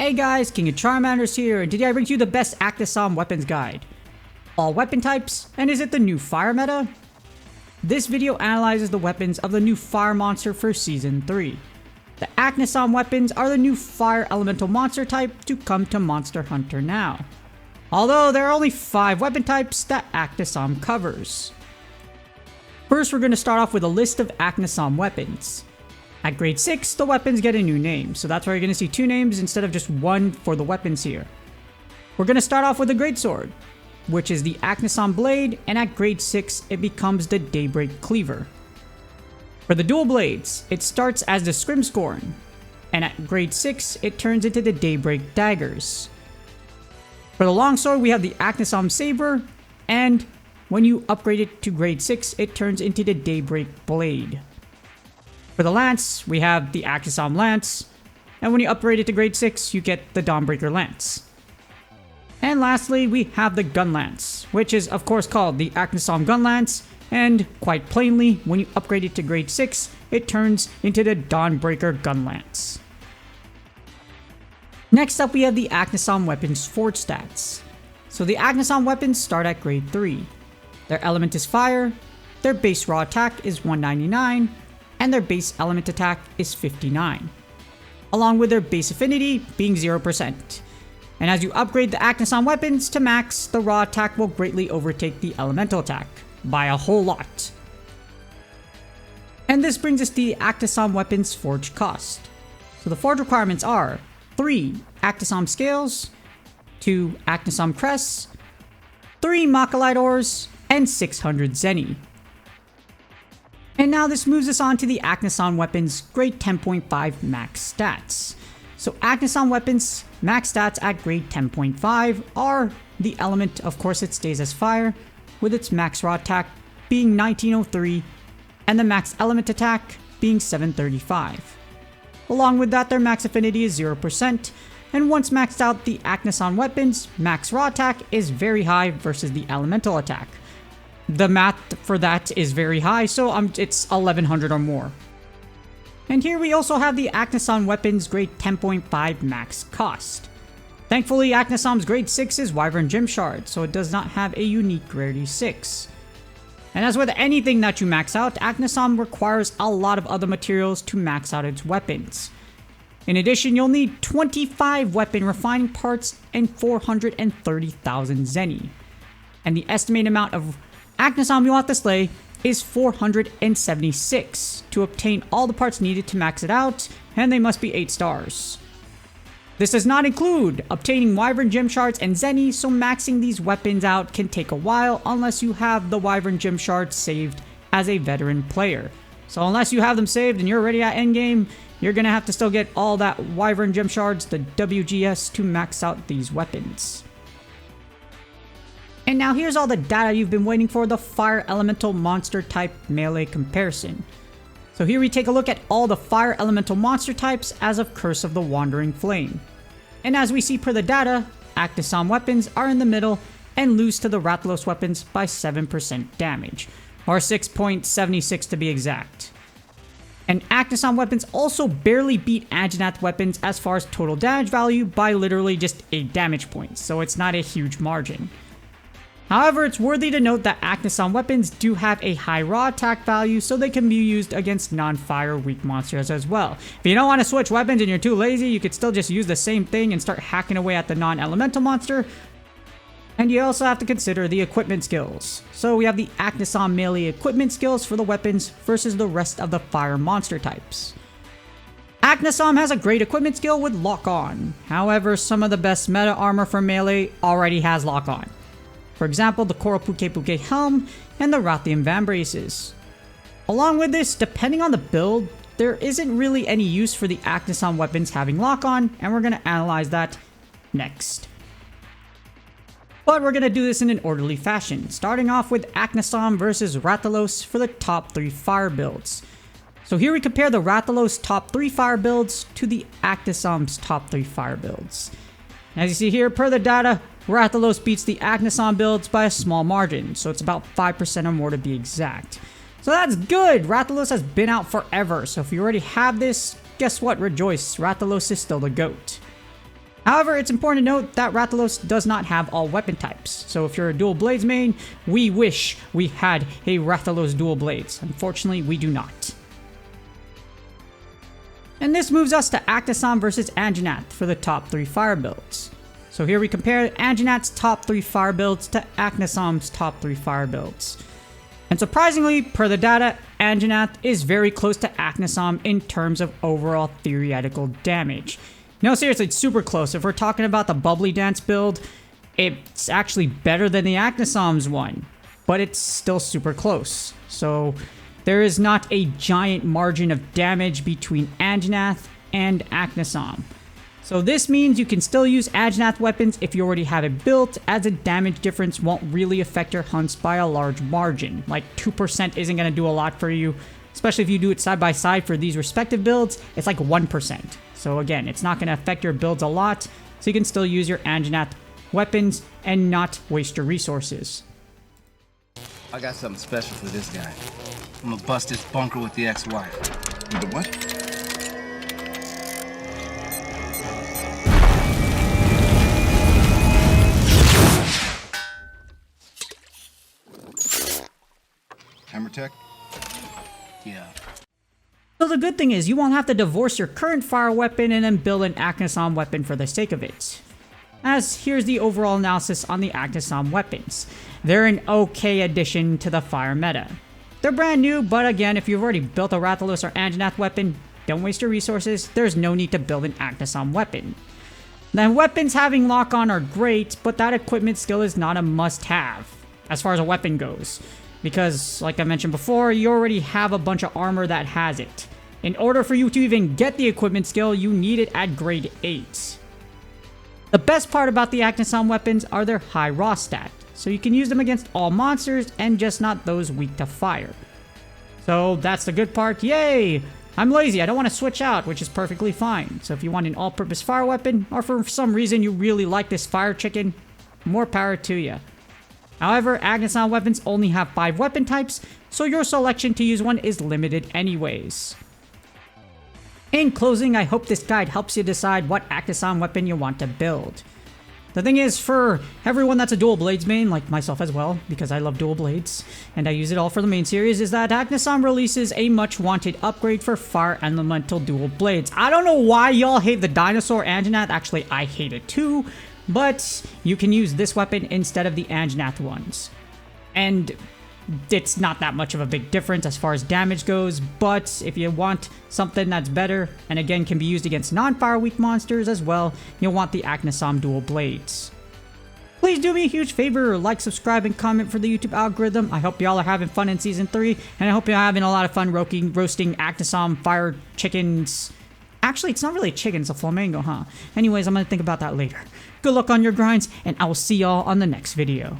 Hey guys, King of Charmanders here, and today I bring to you the best Aknosom weapons guide. All weapon types, and is it the new fire meta? This video analyzes the weapons of the new fire monster for Season 3. The Aknosom weapons are the new fire elemental monster type to come to Monster Hunter now. Although there are only 5 weapon types that Aknosom covers. First, we're going to start off with a list of Aknosom weapons. At grade 6, the weapons get a new name, so that's why you're going to see 2 names instead of just 1 for the weapons here. We're going to start off with the Greatsword, which is the Aknosom Blade, and at grade 6, it becomes the Daybreak Cleaver. For the Dual Blades, it starts as the Scrimscorn, and at grade 6, it turns into the Daybreak Daggers. For the Longsword, we have the Aknosom Saber, and when you upgrade it to grade 6, it turns into the Daybreak Blade. For the Lance, we have the Aknosom Lance, and when you upgrade it to grade 6, you get the Dawnbreaker Lance. And lastly, we have the Gun Lance, which is of course called the Aknosom Gun Lance, and quite plainly, when you upgrade it to grade 6, it turns into the Dawnbreaker Gun Lance. Next up, we have the Aknosom Weapons Forge stats. So the Aknosom weapons start at grade 3. Their element is fire, their base raw attack is 199, and their base element attack is 59, along with their base affinity being 0%. And as you upgrade the Aknosom weapons to max, the raw attack will greatly overtake the elemental attack, by a whole lot. And this brings us to the Aknosom weapons forge cost. So the forge requirements are 3 Aknosom scales, 2 Aknosom crests, 3 Machilite ores, and 600 Zenny. And now this moves us on to the Aknosom weapons grade 10.5 max stats. So Aknosom weapons max stats at grade 10.5 are the element, of course it stays as fire, with its max raw attack being 1903 and the max element attack being 735. Along with that, their max affinity is 0%, and once maxed out, the Aknosom weapons max raw attack is very high versus the elemental attack. The math for that is very high, so it's 1100 or more. And here we also have the Aknosom weapons grade 10.5 max cost. Thankfully, Aknosom's grade 6 is Wyvern Gem Shard, so it does not have a unique rarity 6. And as with anything that you max out, Aknosom requires a lot of other materials to max out its weapons. In addition, you'll need 25 weapon refining parts and 430,000 Zenny. And the estimated amount of Aknosom you'll have to slay is 476 to obtain all the parts needed to max it out, and they must be 8 stars. This does not include obtaining Wyvern Gem Shards and Zenny, so maxing these weapons out can take a while unless you have the Wyvern Gem Shards saved as a veteran player. So unless you have them saved and you're already at endgame, you're gonna have to still get all that Wyvern Gem Shards, the WGS, to max out these weapons. And now here's all the data you've been waiting for, the fire elemental monster type melee comparison. So here we take a look at all the fire elemental monster types as of Curse of the Wandering Flame. And as we see per the data, Aknosom weapons are in the middle and lose to the Rathalos weapons by 7% damage, or 6.76 to be exact. And Aknosom weapons also barely beat Anjanath weapons as far as total damage value by literally just 8 damage points, so it's not a huge margin. However, it's worthy to note that Aknosom weapons do have a high raw attack value, so they can be used against non-fire weak monsters as well. If you don't want to switch weapons and you're too lazy, you could still just use the same thing and start hacking away at the non-elemental monster. And you also have to consider the equipment skills. So we have the Aknosom melee equipment skills for the weapons versus the rest of the fire monster types. Aknosom has a great equipment skill with Lock On. However, some of the best meta armor for melee already has Lock On. For example, the Koropuke Helm and the Rathium Vambraces. Along with this, depending on the build, there isn't really any use for the Aknosom weapons having lock-on, and we're going to analyze that next. But we're going to do this in an orderly fashion, starting off with Aknosom versus Rathalos for the top 3 fire builds. So here we compare the Rathalos top 3 fire builds to the Aknosom's top 3 fire builds. As you see here, per the data, Rathalos beats the Aknosom builds by a small margin, so it's about 5% or more to be exact. So that's good! Rathalos has been out forever, so if you already have this, guess what? Rejoice, Rathalos is still the GOAT. However, it's important to note that Rathalos does not have all weapon types. So if you're a dual blades main, we wish we had a Rathalos dual blades. Unfortunately, we do not. And this moves us to Aknosom versus Anjanath for the top 3 fire builds. So here we compare Anjanath's top 3 fire builds to Aknosom's top 3 fire builds. And surprisingly, per the data, Anjanath is very close to Aknosom in terms of overall theoretical damage. No, seriously, it's super close. If we're talking about the Bubbly Dance build, it's actually better than the Aknosom's one, but it's still super close. So there is not a giant margin of damage between Anjanath and Aknosom. So this means you can still use Anjanath weapons if you already have it built, as the damage difference won't really affect your hunts by a large margin. Like 2% isn't going to do a lot for you, especially if you do it side by side for these respective builds. It's like 1%. So again, it's not going to affect your builds a lot, so you can still use your Anjanath weapons and not waste your resources. I got something special for this guy. I'm gonna bust his bunker with the ex-wife. With the what? Hammer tech? Yeah. So the good thing is you won't have to divorce your current fire weapon and then build an Aknosom weapon for the sake of it. As here's the overall analysis on the Aknosom weapons. They're an okay addition to the fire meta. They're brand new, but again, if you've already built a Rathalos or Anjanath weapon, don't waste your resources. There's no need to build an Aknosom weapon. Now, weapons having lock-on are great, but that equipment skill is not a must-have as far as a weapon goes. Because, like I mentioned before, you already have a bunch of armor that has it. In order for you to even get the equipment skill, you need it at grade 8. The best part about the Aknosom weapons are their high raw stat, so you can use them against all monsters and just not those weak to fire. So that's the good part, yay! I'm lazy, I don't want to switch out, which is perfectly fine. So if you want an all-purpose fire weapon, or for some reason you really like this fire chicken, more power to you. However, Aknosom weapons only have 5 weapon types, so your selection to use one is limited anyways. In closing, I hope this guide helps you decide what Aknosom weapon you want to build. The thing is, for everyone that's a dual blades main, like myself as well, because I love dual blades, and I use it all for the main series, is that Aknosom releases a much wanted upgrade for fire elemental dual blades. I don't know why y'all hate the dinosaur Anjanath, actually I hate it too, but you can use this weapon instead of the Anjanath ones. And it's not that much of a big difference as far as damage goes, but if you want something that's better, and again can be used against non-fire weak monsters as well, you'll want the Aknosom dual blades. Please do me a huge favor, like, subscribe, and comment for the YouTube algorithm. I hope y'all are having fun in Season 3, and I hope you're having a lot of fun roasting Aknosom fire chickens. Actually, it's not really a chicken, it's a flamingo, huh? Anyways, I'm gonna think about that later. Good luck on your grinds, and I will see y'all on the next video.